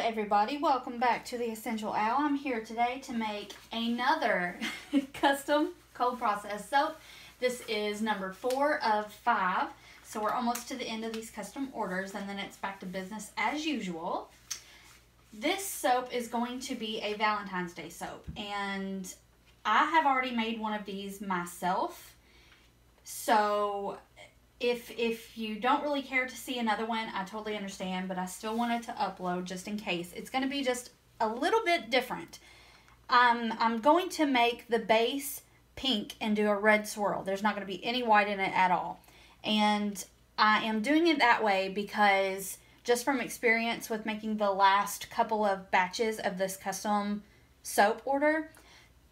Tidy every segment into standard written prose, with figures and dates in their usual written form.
everybody, welcome back to the Escentual Owl. I'm here today to make another custom cold process soap. This is number 4 of 5, so we're almost to the end of these custom orders and then it's back to business as usual. This soap is going to be a Valentine's Day soap, and I have already made one of these myself, so if you don't really care to see another one, I totally understand, but I still wanted to upload just in case. It's going to be just a little bit different. I'm going to make the base pink and do a red swirl. There's not going to be any white in it at all. And I am doing it that way because just from experience with making the last couple of batches of this custom soap order,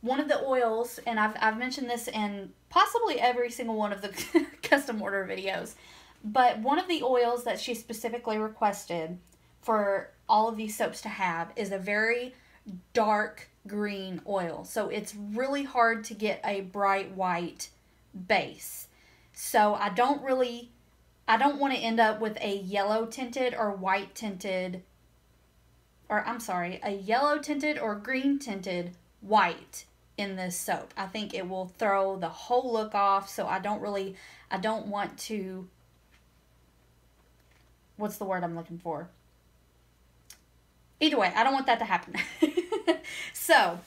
one of the oils, and I've mentioned this in possibly every single one of the custom order videos, but one of the oils that she specifically requested for all of these soaps to have is a very dark green oil. So it's really hard to get a bright white base. So I don't want to end up with a yellow tinted or white tinted, or I'm sorry, a yellow tinted or green tinted white in this soap. I think it will throw the whole look off, so I don't want to, what's the word I'm looking for? Either way, I don't want that to happen. So,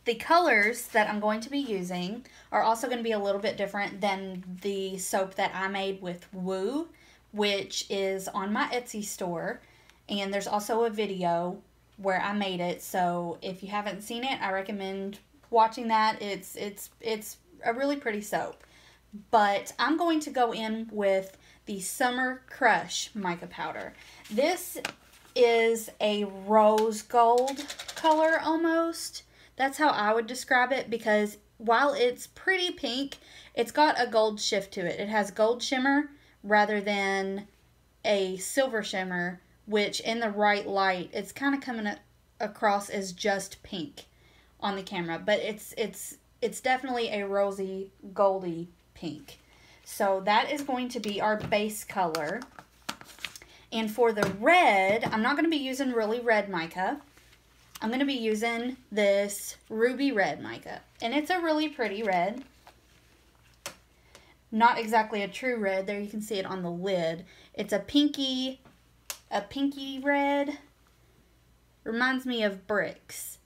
the colors that I'm going to be using are also going to be a little bit different than the soap that I made with Woo, which is on my Etsy store, and there's also a video where I made it, so if you haven't seen it, I recommend watching that. It's a really pretty soap. But I'm going to go in with the Summer Crush mica powder. This is a rose gold color almost. That's how I would describe it, because while it's pretty pink, it's got a gold shift to it. It has gold shimmer rather than a silver shimmer, which in the right light, it's kind of coming across as just pink on the camera, but it's definitely a rosy goldy pink. So that is going to be our base color. And for the red, I'm not going to be using really red mica. I'm going to be using this ruby red mica, and it's a really pretty red. Not exactly a true red. There you can see it on the lid. It's a pinky red. Reminds me of bricks.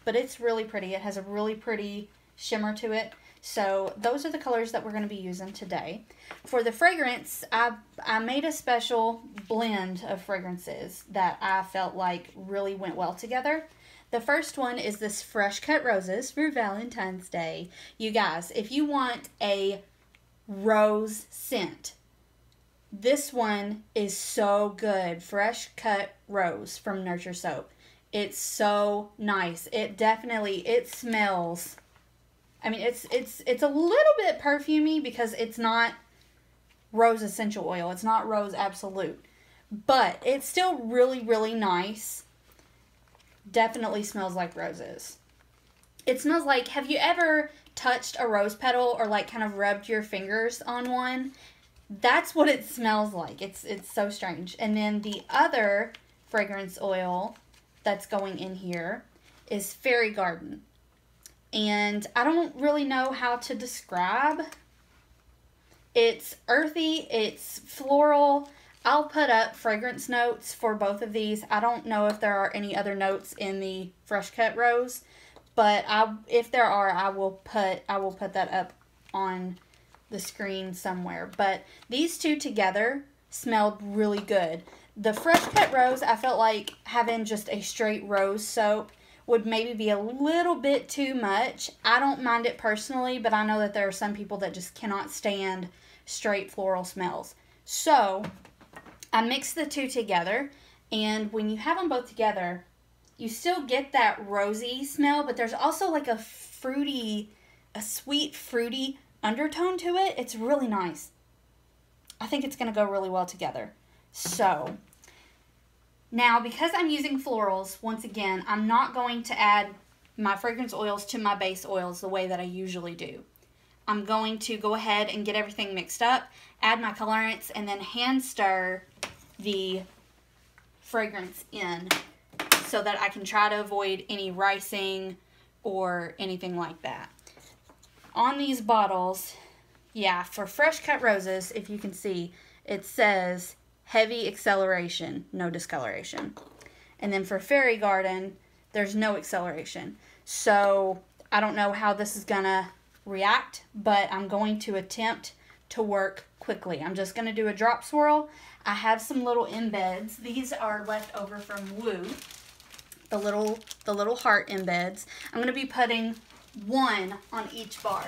But it's really pretty. It has a really pretty shimmer to it. So those are the colors that we're going to be using today. For the fragrance, I made a special blend of fragrances that I felt like really went well together. The first one is this Fresh Cut Roses for Valentine's Day. You guys, if you want a rose scent, this one is so good. Fresh Cut Rose from Nurture Soap. It's so nice. It smells, I mean, it's a little bit perfumey because it's not rose essential oil. It's not rose absolute. But it's still really, really nice. Definitely smells like roses. It smells like, have you ever touched a rose petal or like kind of rubbed your fingers on one? That's what it smells like. It's so strange. And then the other fragrance oil that's going in here is Fairy Garden. And I don't really know how to describe. It's earthy, it's floral. I'll put up fragrance notes for both of these. I don't know if there are any other notes in the Fresh Cut Rose, but if there are, I will put that up on the screen somewhere. But these two together smelled really good. The Fresh Cut Rose, I felt like having just a straight rose soap would maybe be a little bit too much. I don't mind it personally, but I know that there are some people that just cannot stand straight floral smells. So I mixed the two together, and when you have them both together, you still get that rosy smell, but there's also like a sweet fruity undertone to it. It's really nice. I think it's going to go really well together. So now, because I'm using florals, once again, I'm not going to add my fragrance oils to my base oils the way that I usually do. I'm going to go ahead and get everything mixed up, add my colorants, and then hand stir the fragrance in. so that I can try to avoid any ricing or anything like that. On these bottles, yeah, for fresh cut roses, if you can see, it says heavy acceleration, no discoloration. And then for Fairy Garden, there's no acceleration. So I don't know how this is gonna react, but I'm going to attempt to work quickly. I'm just gonna do a drop swirl. I have some little embeds. These are left over from Woo, the little heart embeds. I'm gonna be putting one on each bar.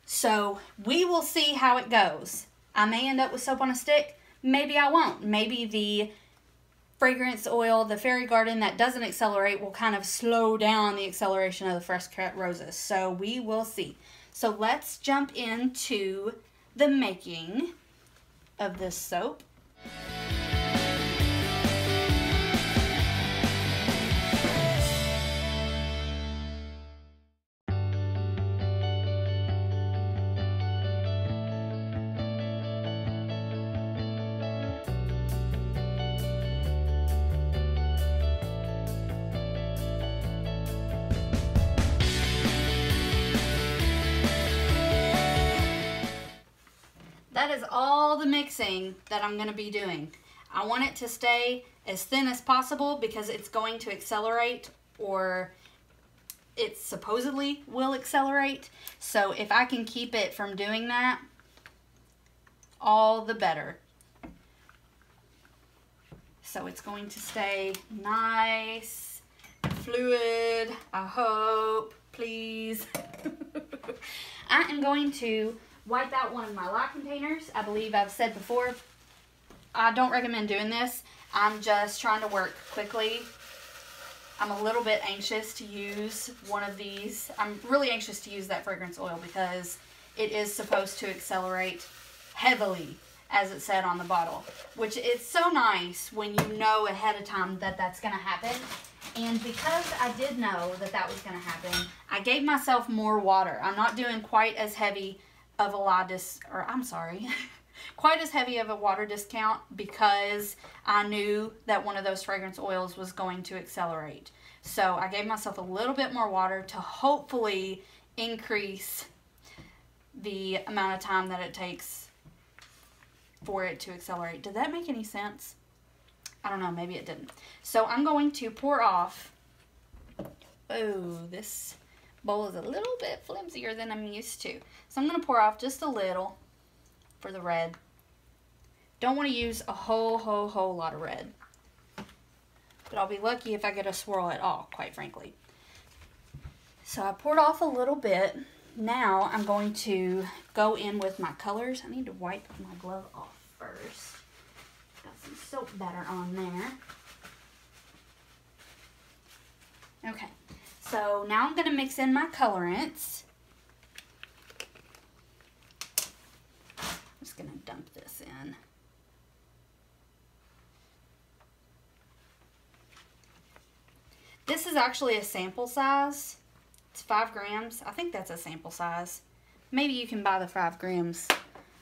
So we will see how it goes. I may end up with soap on a stick. Maybe I won't. Maybe the fragrance oil, the Fairy Garden that doesn't accelerate, will kind of slow down the acceleration of the fresh cut roses. So we will see. So let's jump into the making of this soap. That is all the mixing that I'm going to be doing. I want it to stay as thin as possible because it's going to accelerate, or it supposedly will accelerate. So if I can keep it from doing that, all the better. So it's going to stay nice, fluid, I hope, please. I am going to wipe out one of my lye containers. I believe I've said before, I don't recommend doing this. I'm just trying to work quickly. I'm a little bit anxious to use one of these. I'm really anxious to use that fragrance oil because it is supposed to accelerate heavily, as it said on the bottle, which is so nice when you know ahead of time that that's going to happen. And because I did know that that was going to happen, I gave myself more water. I'm not doing quite as heavy of a quite as heavy of a water discount because I knew that one of those fragrance oils was going to accelerate. So I gave myself a little bit more water to hopefully increase the amount of time that it takes for it to accelerate. Did that make any sense? I don't know, maybe it didn't. So I'm going to pour off. Oh, this bowl is a little bit flimsier than I'm used to. So I'm going to pour off just a little for the red. Don't want to use a whole lot of red. But I'll be lucky if I get a swirl at all, quite frankly. So I poured off a little bit. Now I'm going to go in with my colors. I need to wipe my glove off first. Got some soap batter on there. Okay. So now I'm going to mix in my colorants. I'm just going to dump this in. This is actually a sample size. It's 5 grams. I think that's a sample size. Maybe you can buy the 5 grams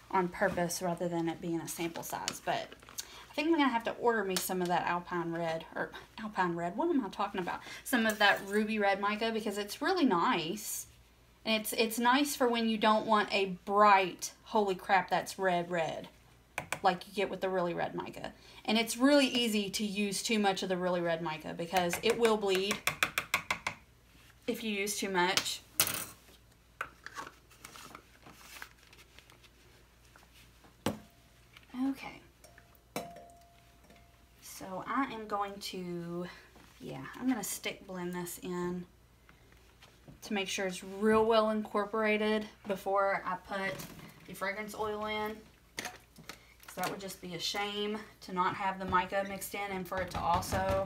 on purpose rather than it being a sample size, but I think I'm going to have to order me some of that Alpine Red, what am I talking about? Some of that Ruby Red mica because it's really nice. And it's nice for when you don't want a bright, holy crap, that's red, like you get with the really red mica. And it's really easy to use too much of the really red mica because it will bleed if you use too much. Okay. So I am going to, I'm going to stick blend this in to make sure it's real well incorporated before I put the fragrance oil in. So that would just be a shame to not have the mica mixed in and for it to also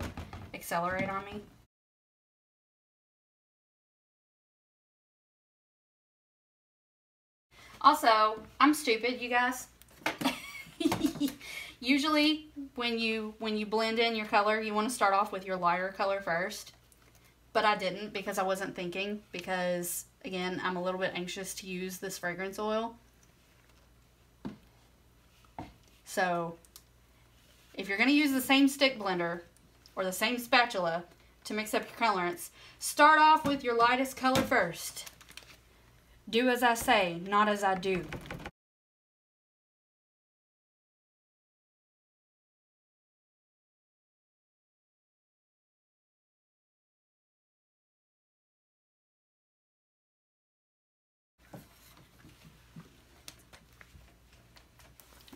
accelerate on me. Also, I'm stupid, you guys. Usually when you blend in your color, you want to start off with your lighter color first. But I didn't because I wasn't thinking, because again, I'm a little bit anxious to use this fragrance oil. So if you're going to use the same stick blender or the same spatula to mix up your colorants, start off with your lightest color first. Do as I say, not as I do.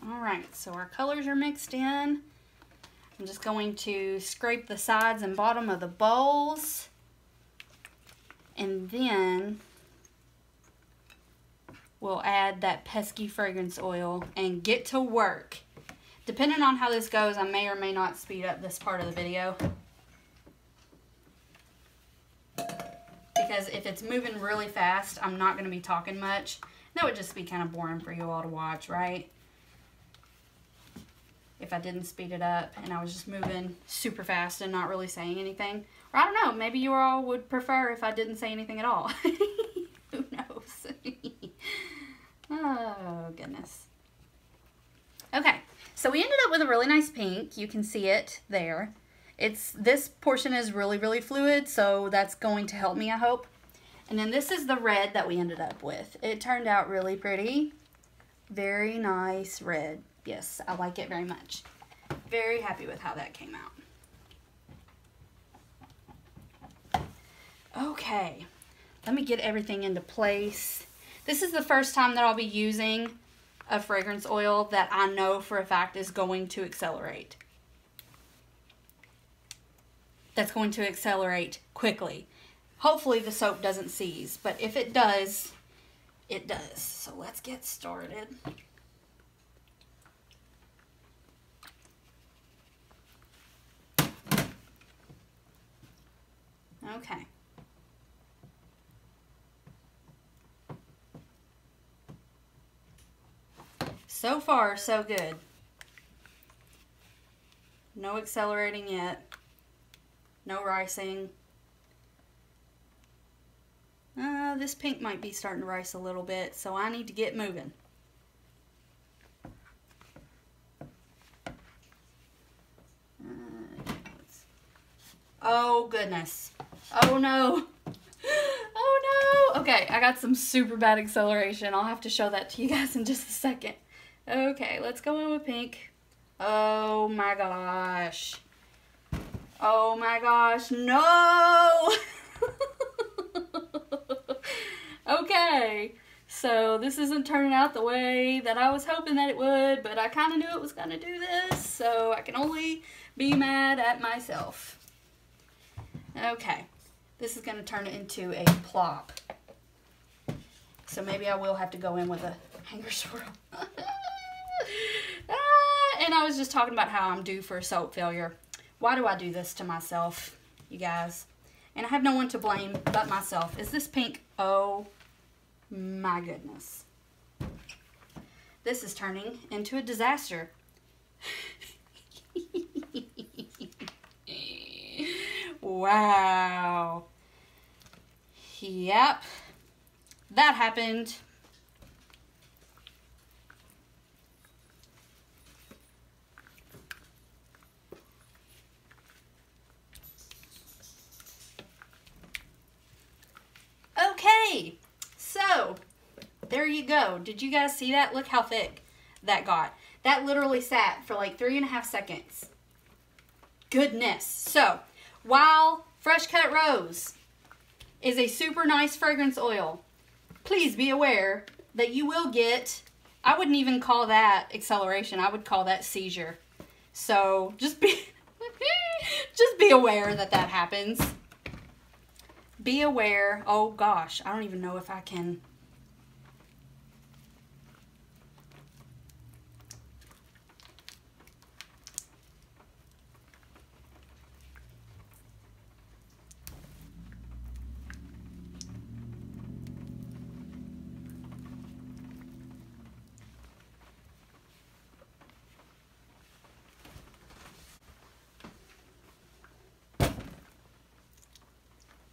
Alright, so our colors are mixed in. I'm just going to scrape the sides and bottom of the bowls. And then we'll add that pesky fragrance oil and get to work. Depending on how this goes, I may or may not speed up this part of the video. Because if it's moving really fast, I'm not going to be talking much. That would just be kind of boring for you all to watch, right? If I didn't speed it up and I was just moving super fast and not really saying anything. Or I don't know, maybe you all would prefer if I didn't say anything at all. Who knows? Oh, goodness. Okay, so we ended up with a really nice pink. You can see it there. This portion is really, really fluid, so that's going to help me, I hope. And then this is the red that we ended up with. It turned out really pretty. Very nice red. Yes, I like it very much. Very happy with how that came out. Okay, let me get everything into place. This is the first time that I'll be using a fragrance oil that I know for a fact is going to accelerate. That's going to accelerate quickly. Hopefully the soap doesn't seize, but if it does, it does. So let's get started. Okay. So far, so good. No accelerating yet. No ricing. This pink might be starting to rice a little bit, so I need to get moving. Oh, goodness. Oh, no. Oh, no. Okay, I got some super bad acceleration. I'll have to show that to you guys in just a second. Okay, let's go in with pink. Oh, my gosh. Oh, my gosh. No! Okay, so this isn't turning out the way that I was hoping that it would, but I kind of knew it was going to do this, so I can only be mad at myself. Okay, this is going to turn it into a plop. So maybe I will have to go in with a hanger swirl. And I was just talking about how I'm due for a soap failure. Why do I do this to myself, you guys? And I have no one to blame but myself. Is this pink? Oh my goodness. This is turning into a disaster. Wow. Yep. That happened. Okay, so there you go. Did you guys see that? Look how thick that got. That literally sat for like 3.5 seconds. Goodness. So, while Fresh Cut Rose is a super nice fragrance oil, please be aware that you will get, I wouldn't even call that acceleration. I would call that seizure. So, just be aware that that happens. Be aware. Oh gosh, I don't even know if I can.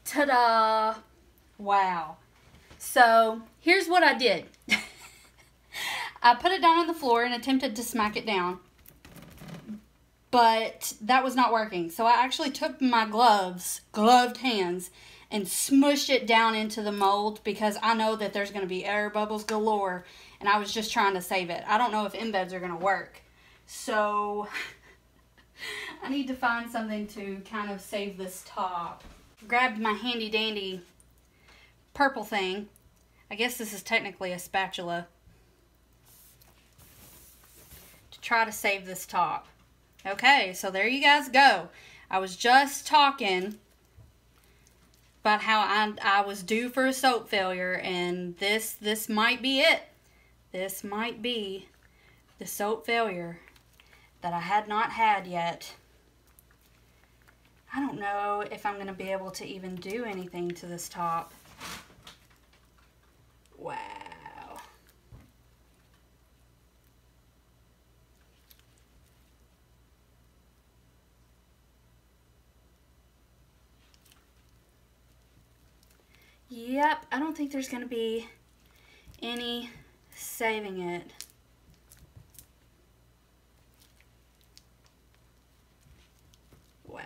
Ta-da! Wow. So, here's what I did. I put it down on the floor and attempted to smack it down. but that was not working. So I actually took my gloved hands, and smushed it down into the mold because I know that there's going to be air bubbles galore, and I was just trying to save it. I don't know if embeds are going to work. So I need to find something to kind of save this top. Grabbed my handy dandy purple thing. I guess this is technically a spatula. To try to save this top. Okay, so there you guys go. I was just talking about how I was due for a soap failure, and this might be it. This might be the soap failure that I had not had yet. I don't know if I'm going to be able to even do anything to this top. Wow. Yep, I don't think there's going to be any saving it. Wow.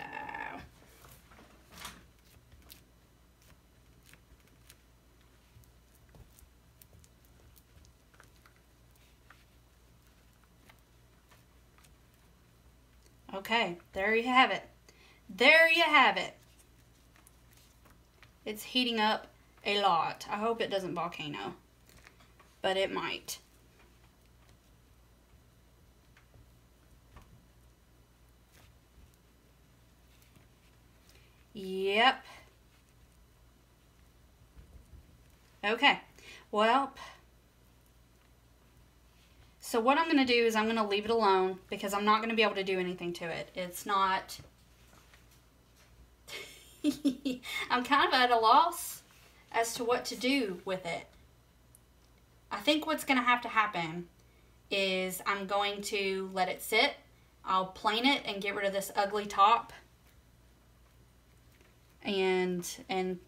Okay, there you have it. There you have it. It's heating up a lot. I hope it doesn't volcano, but it might. Yep. Okay. Well, so what I'm going to do is I'm going to leave it alone because I'm not going to be able to do anything to it. It's not... I'm kind of at a loss as to what to do with it. I think what's going to happen is I'm going to let it sit. I'll plane it and get rid of this ugly top and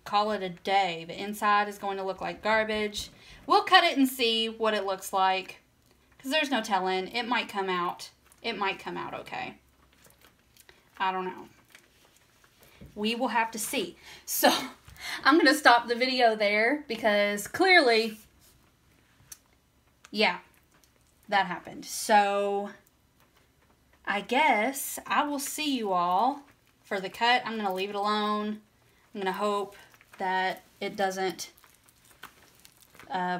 call it a day. The inside is going to look like garbage. We'll cut it and see what it looks like because there's no telling. It might come out. It might come out okay. I don't know. We will have to see. So I'm going to stop the video there because clearly, yeah, that happened. So I guess I will see you all for the cut. I'm going to leave it alone. I'm going to hope that it doesn't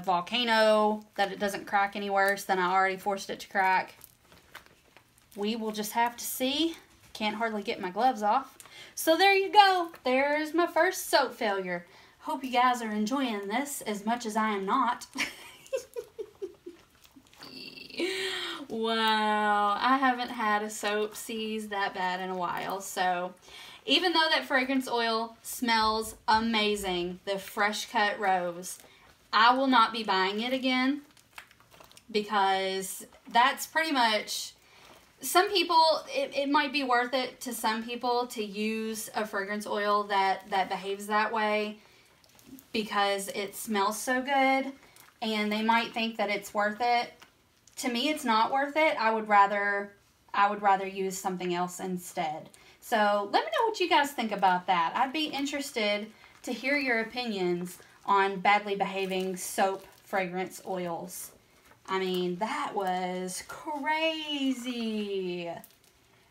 volcano, that it doesn't crack any worse than I already forced it to crack. We will just have to see. Can't hardly get my gloves off. So there you go. There's my first soap failure. Hope you guys are enjoying this as much as I am not. Wow. I haven't had a soap seize that bad in a while. So even though that fragrance oil smells amazing, the fresh cut rose, I will not be buying it again because that's pretty much... Some people, it might be worth it to some people to use a fragrance oil that behaves that way because it smells so good and they might think that it's worth it. To me, it's not worth it. I would rather use something else instead. So let me know what you guys think about that. I'd be interested to hear your opinions on badly behaving soap fragrance oils. I mean, that was crazy.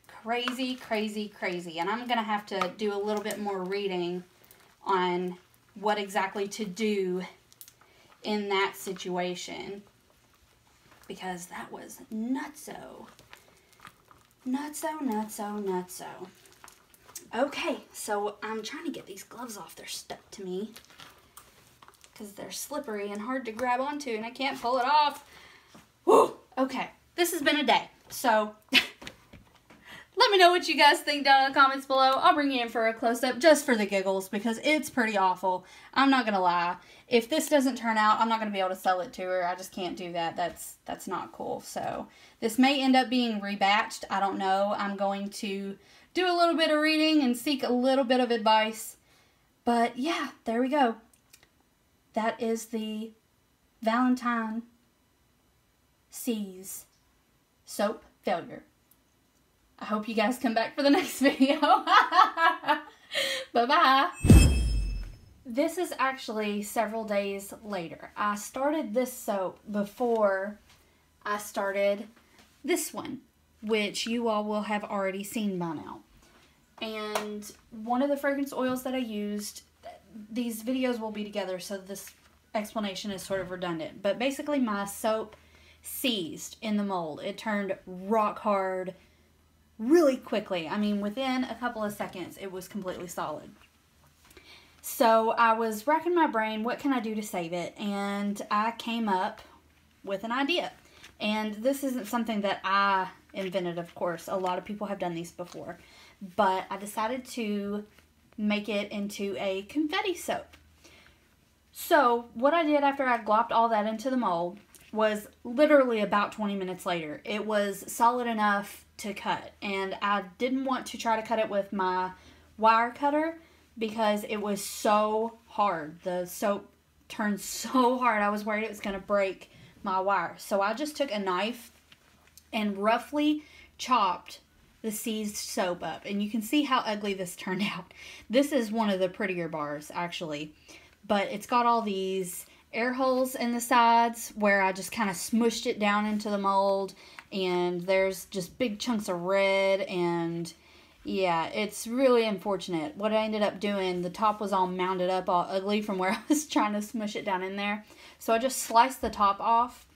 Crazy, crazy, crazy. And I'm going to have to do a little bit more reading on what exactly to do in that situation. Because that was nutso. Nutso, nutso, nutso. Okay, so I'm trying to get these gloves off. They're stuck to me. Because they're slippery and hard to grab onto and I can't pull it off. Whew. Okay, this has been a day, so let me know what you guys think down in the comments below. I'll bring you in for a close-up just for the giggles because it's pretty awful. I'm not going to lie. If this doesn't turn out, I'm not going to be able to sell it to her. I just can't do that. That's not cool. So this may end up being rebatched. I don't know. I'm going to do a little bit of reading and seek a little bit of advice. But yeah, there we go. That is the Valentine Seize soap failure. I hope you guys come back for the next video. Bye-bye. This is actually several days later. I started this soap before I started this one, which you all will have already seen by now. And one of the fragrance oils that I used, these videos will be together, so this explanation is sort of redundant. But basically my soap seized in the mold. It turned rock hard really quickly. I mean, within a couple of seconds, it was completely solid. So I was racking my brain, what can I do to save it? And I came up with an idea. And this isn't something that I invented, of course. A lot of people have done these before. But I decided to make it into a confetti soap. So what I did after I glopped all that into the mold was literally about 20 minutes later. It was solid enough to cut. And I didn't want to try to cut it with my wire cutter because it was so hard. The soap turned so hard. I was worried it was going to break my wire. So I just took a knife and roughly chopped the seized soap up. And you can see how ugly this turned out. This is one of the prettier bars, actually. But it's got all these air holes in the sides where I just kind of smushed it down into the mold. And there's just big chunks of red, and yeah, it's really unfortunate. What I ended up doing, the top was all mounded up, all ugly from where I was trying to smush it down in there. So I just sliced the top off.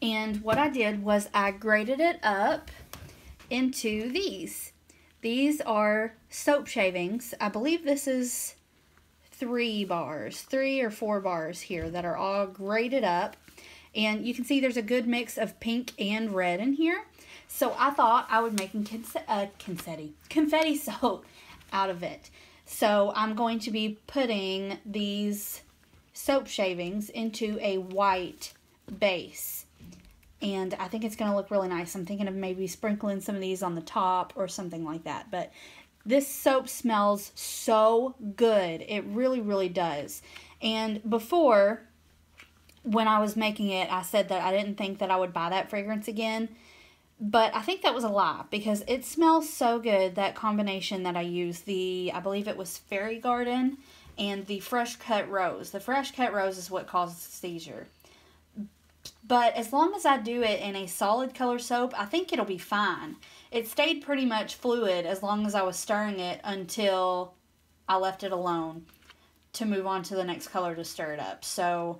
And what I did was I grated it up into these. These are soap shavings. I believe this is 3 or 4 bars here that are all grated up. And you can see there's a good mix of pink and red in here. So I thought I would make confetti soap out of it. So I'm going to be putting these soap shavings into a white base. And I think it's going to look really nice. I'm thinking of maybe sprinkling some of these on the top or something like that. But this soap smells so good. It really, really does. And before, when I was making it, I said that I didn't think that I would buy that fragrance again. But I think that was a lie because it smells so good, that combination that I used. I believe it was Fairy Garden and the Fresh Cut Rose. The Fresh Cut Rose is what causes seizure. But as long as I do it in a solid color soap, I think it'll be fine. It stayed pretty much fluid as long as I was stirring it until I left it alone to move on to the next color to stir it up. So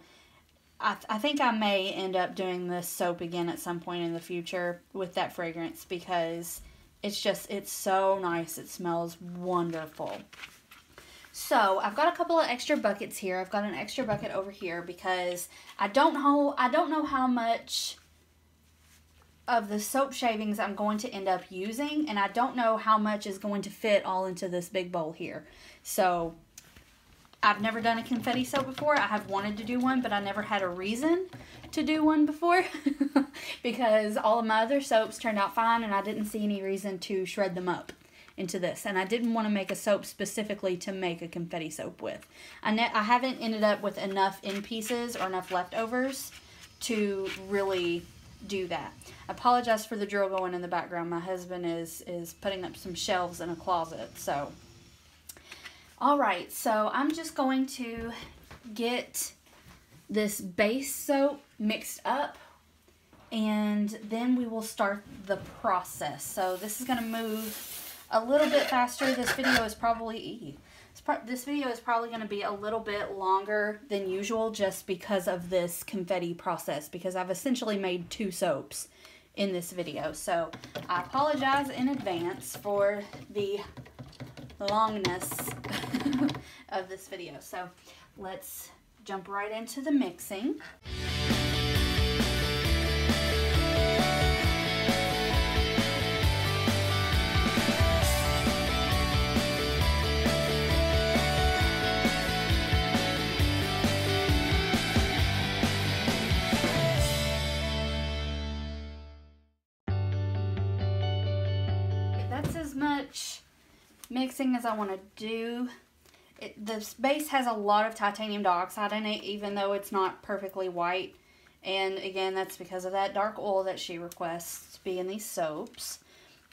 I think I may end up doing this soap again at some point in the future with that fragrance because it's so nice. It smells wonderful. So I've got a couple of extra buckets here. I've got an extra bucket over here because I don't know how much of the soap shavings I'm going to end up using, and I don't know how much is going to fit all into this big bowl here. So I've never done a confetti soap before. I have wanted to do one, but I never had a reason to do one before because all of my other soaps turned out fine and I didn't see any reason to shred them up into this. And I didn't want to make a soap specifically to make a confetti soap with. I haven't ended up with enough in pieces or enough leftovers to really do that. I apologize for the drill going in the background. My husband is putting up some shelves in a closet, so... Alright, so I'm just going to get this base soap mixed up and then we will start the process. So this is going to move a little bit faster. This video is probably going to be a little bit longer than usual just because of this confetti process, because I've essentially made 2 soaps in this video. So I apologize in advance for the longness of this video. So let's jump right into the mixing. That's as much mixing as I want to do. This base has a lot of titanium dioxide in it, even though it's not perfectly white. And again, that's because of that dark oil that she requests to be in these soaps.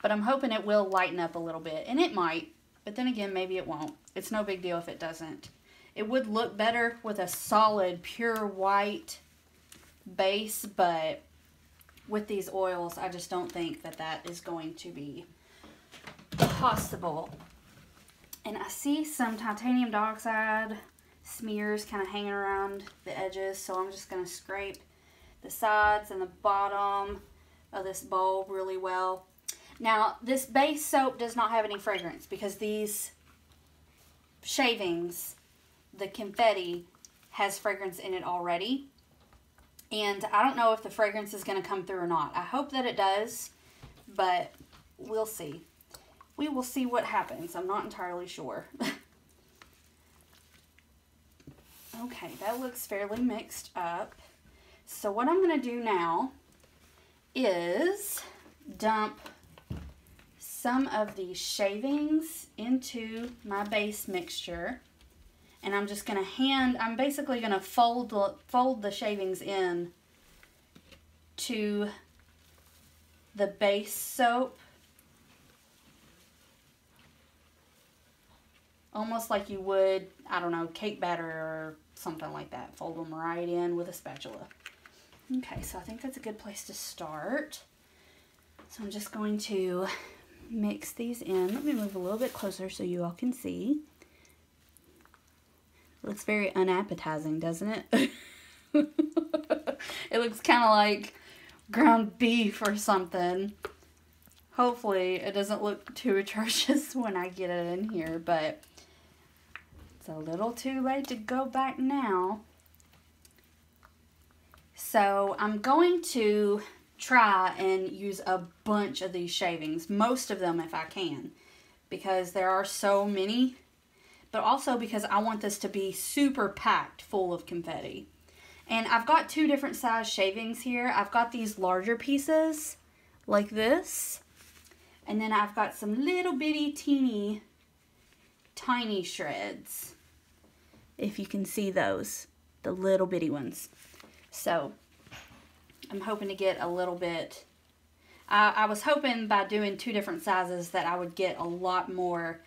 but I'm hoping it will lighten up a little bit, and it might, but then again, maybe it won't. It's no big deal if it doesn't. It would look better with a solid, pure white base, but with these oils, I just don't think that that is going to be possible. And I see some titanium dioxide smears kind of hanging around the edges, so I'm just going to scrape the sides and the bottom of this bowl really well. Now, this base soap does not have any fragrance because these shavings, the confetti, has fragrance in it already. And I don't know if the fragrance is going to come through or not. I hope that it does, but we'll see. We will see what happens. I'm not entirely sure. Okay, that looks fairly mixed up. So what I'm going to do now is dump some of these shavings into my base mixture. And I'm just going to I'm basically going to fold the shavings in to the base soap. Almost like you would, I don't know, cake batter or something like that. Fold them right in with a spatula. Okay, so I think that's a good place to start. So I'm just going to mix these in. Let me move a little bit closer so you all can see. It looks very unappetizing, doesn't it? It looks kind of like ground beef or something. Hopefully it doesn't look too atrocious when I get it in here, but it's a little too late to go back now. So I'm going to try and use a bunch of these shavings, most of them if I can, because there are so many, but also because I want this to be super packed full of confetti. And I've got two different size shavings here. I've got these larger pieces like this, and then I've got some little bitty teeny tiny shreds, if you can see those, the little bitty ones. So I'm hoping to get a little bit, I was hoping by doing two different sizes that I would get a lot more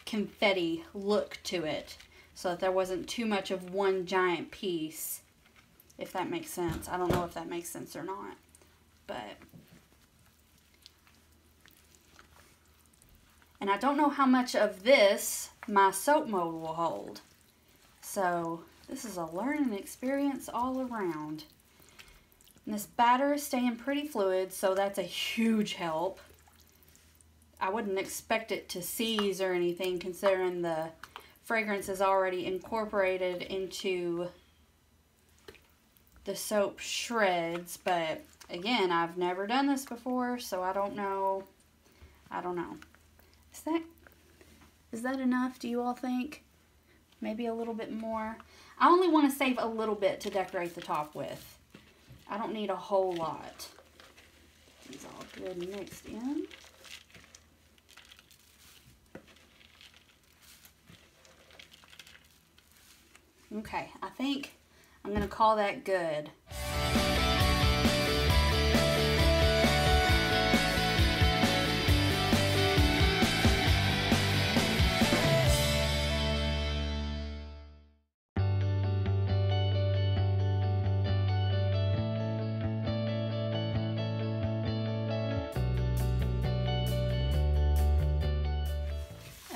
confetti look to it, so that there wasn't too much of one giant piece, if that makes sense. I don't know if that makes sense or not, but, and I don't know how much of this my soap mold will hold. So this is a learning experience all around. And this batter is staying pretty fluid, so that's a huge help. I wouldn't expect it to seize or anything, considering the fragrance is already incorporated into the soap shreds. But again, I've never done this before, so I don't know. Is that enough, do you all think? Maybe a little bit more. I only want to save a little bit to decorate the top with. I don't need a whole lot. It's all good and mixed in. Okay, I think I'm going to call that good.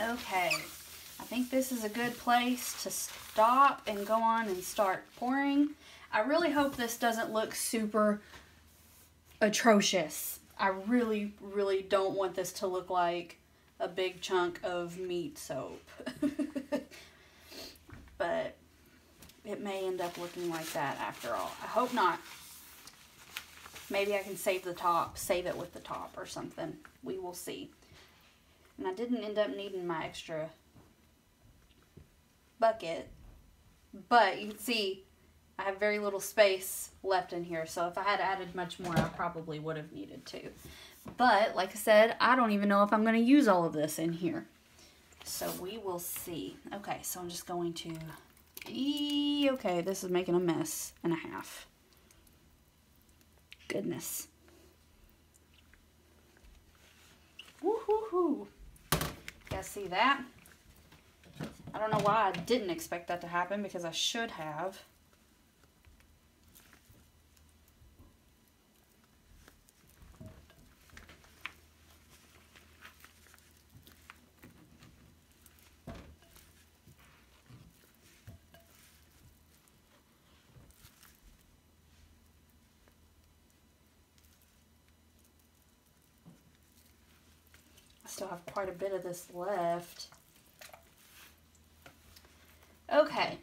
Okay, I think this is a good place to stop and go on and start pouring. I really hope this doesn't look super atrocious. I really, really don't want this to look like a big chunk of meat soap. But it may end up looking like that after all. I hope not. Maybe I can save the top, save it with the top or something. We will see. And I didn't end up needing my extra bucket. But you can see I have very little space left in here. So if I had added much more, I probably would have needed to. But like I said, I don't even know if I'm going to use all of this in here. So we will see. Okay, so I'm just going to... Okay, this is making a mess and a half. Goodness. Woohoo! You guys see that? I don't know why I didn't expect that to happen, because I should have. Still have quite a bit of this left. Okay,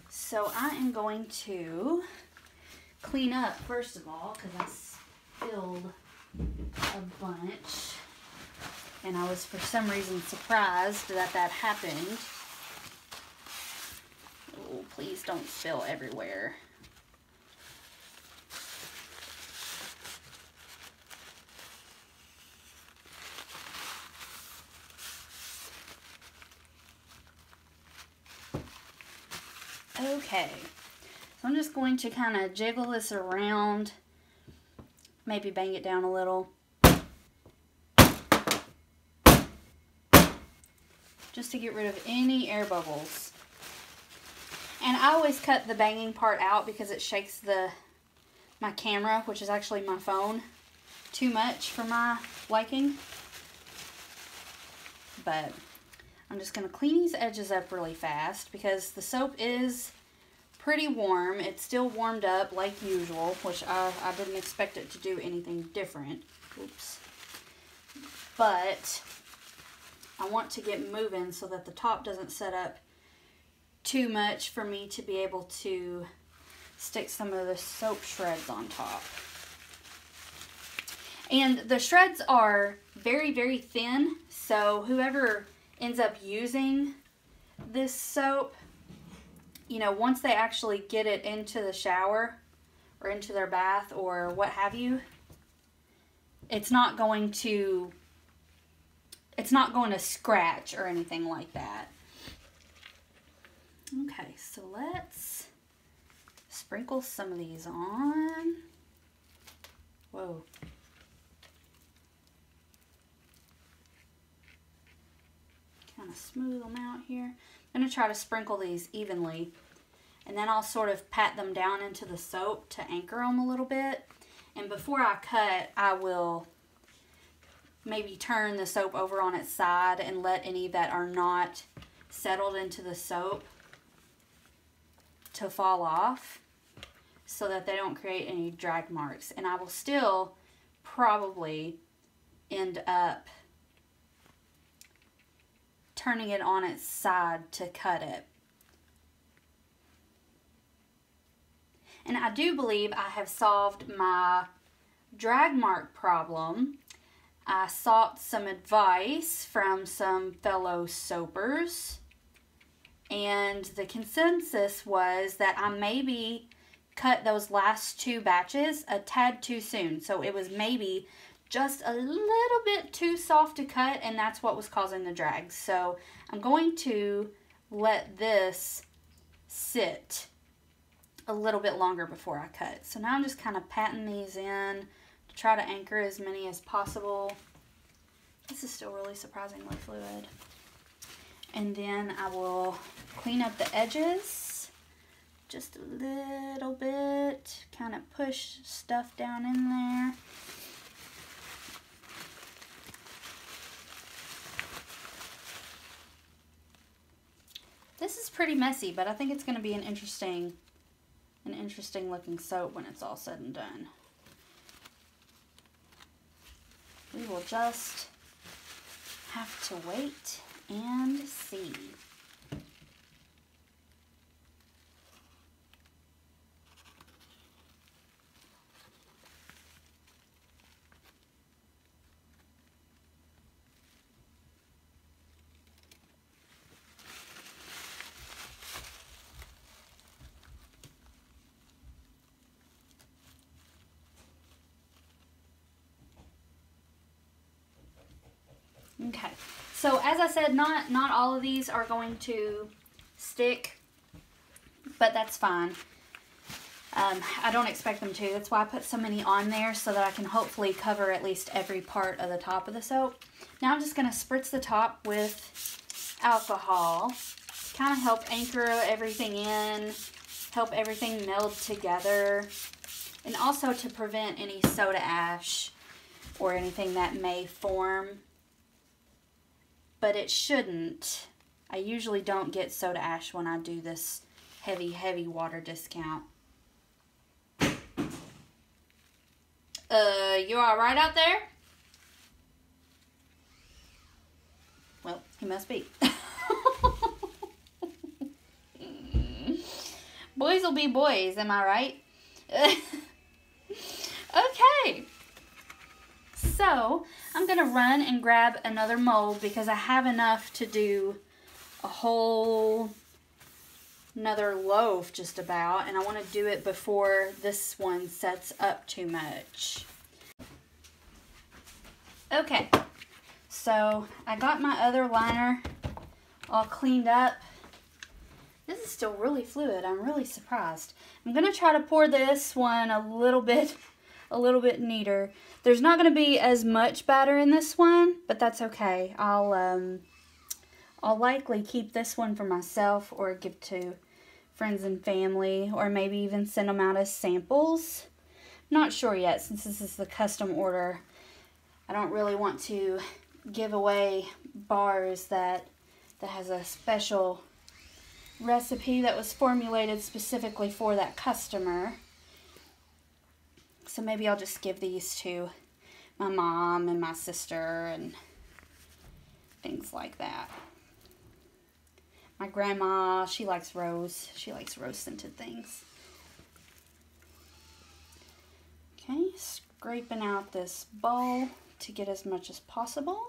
so I am going to clean up first of all, because I spilled a bunch, and I was for some reason surprised that that happened. Oh, please don't spill everywhere. Okay, so I'm just going to kind of jiggle this around, maybe bang it down a little, just to get rid of any air bubbles. And I always cut the banging part out because it shakes my camera, which is actually my phone, too much for my liking. But I'm just going to clean these edges up really fast because the soap is pretty warm. It's still warmed up like usual, which I didn't expect it to do anything different. Oops. But I want to get moving so that the top doesn't set up too much for me to be able to stick some of the soap shreds on top. And the shreds are very, very thin, so whoever ends up using this soap, you know, once they actually get it into the shower or into their bath or what have you, it's not going to scratch or anything like that. Okay, so let's sprinkle some of these on. Whoa. Kind of smooth them out here. I'm going to try to sprinkle these evenly, and then I'll sort of pat them down into the soap to anchor them a little bit. And before I cut, I will maybe turn the soap over on its side and let any that are not settled into the soap to fall off so that they don't create any drag marks. And I will still probably end up turning it on its side to cut it. And I do believe I have solved my drag mark problem. I sought some advice from some fellow soapers, and the consensus was that I maybe cut those last two batches a tad too soon. So it was maybe just a little bit too soft to cut, and that's what was causing the drag. So I'm going to let this sit a little bit longer before I cut. So now I'm just kind of patting these in to try to anchor as many as possible. This is still really surprisingly fluid. And then I will clean up the edges just a little bit, kind of push stuff down in there. This is pretty messy, but I think it's going to be an interesting looking soap when it's all said and done. We will just have to wait and see. Okay, so as I said, not all of these are going to stick, but that's fine. I don't expect them to. That's why I put so many on there, so that I can hopefully cover at least every part of the top of the soap. Now I'm just going to spritz the top with alcohol. Kind of help anchor everything in, help everything meld together, and also to prevent any soda ash or anything that may form. But it shouldn't. I usually don't get soda ash when I do this heavy water discount. You all right out there? Well, he must be. Boys will be boys, am I right? Okay. So, I'm going to run and grab another mold because I have enough to do a whole another loaf just about, and I want to do it before this one sets up too much. Okay, so I got my other liner all cleaned up. This is still really fluid. I'm really surprised. I'm going to try to pour this one a little bit neater. There's not going to be as much batter in this one, but that's okay. I'll likely keep this one for myself or give to friends and family, or maybe even send them out as samples. Not sure yet, since this is the custom order. I don't really want to give away bars that has a special recipe that was formulated specifically for that customer. So maybe I'll just give these to my mom and my sister and things like that. My grandma, she likes rose. She likes rose scented things. Okay, scraping out this bowl to get as much as possible.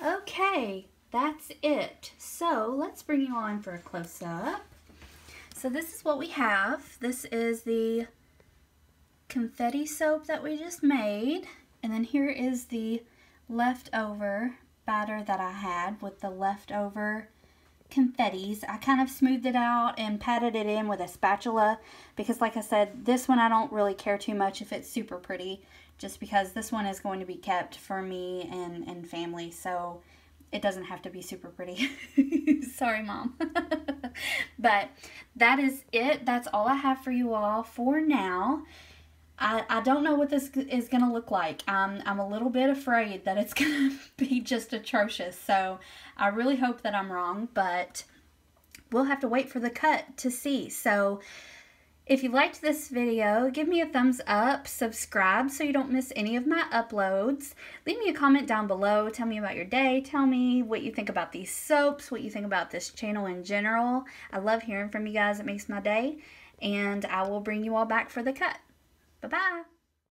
Okay, that's it. So let's bring you on for a close-up. So this is what we have. This is the confetti soap that we just made. And then here is the leftover batter that I had with the leftover confettis. I kind of smoothed it out and patted it in with a spatula because, like I said, this one I don't really care too much if it's super pretty, just because this one is going to be kept for me and family, so it doesn't have to be super pretty. Sorry, Mom. But that is it. That's all I have for you all for now. I don't know what this is going to look like. I'm a little bit afraid that it's going to be just atrocious. So I really hope that I'm wrong, but we'll have to wait for the cut to see. So if you liked this video, give me a thumbs up, subscribe so you don't miss any of my uploads. Leave me a comment down below. Tell me about your day. Tell me what you think about these soaps, what you think about this channel in general. I love hearing from you guys. It makes my day. And I will bring you all back for the cut. Bye-bye.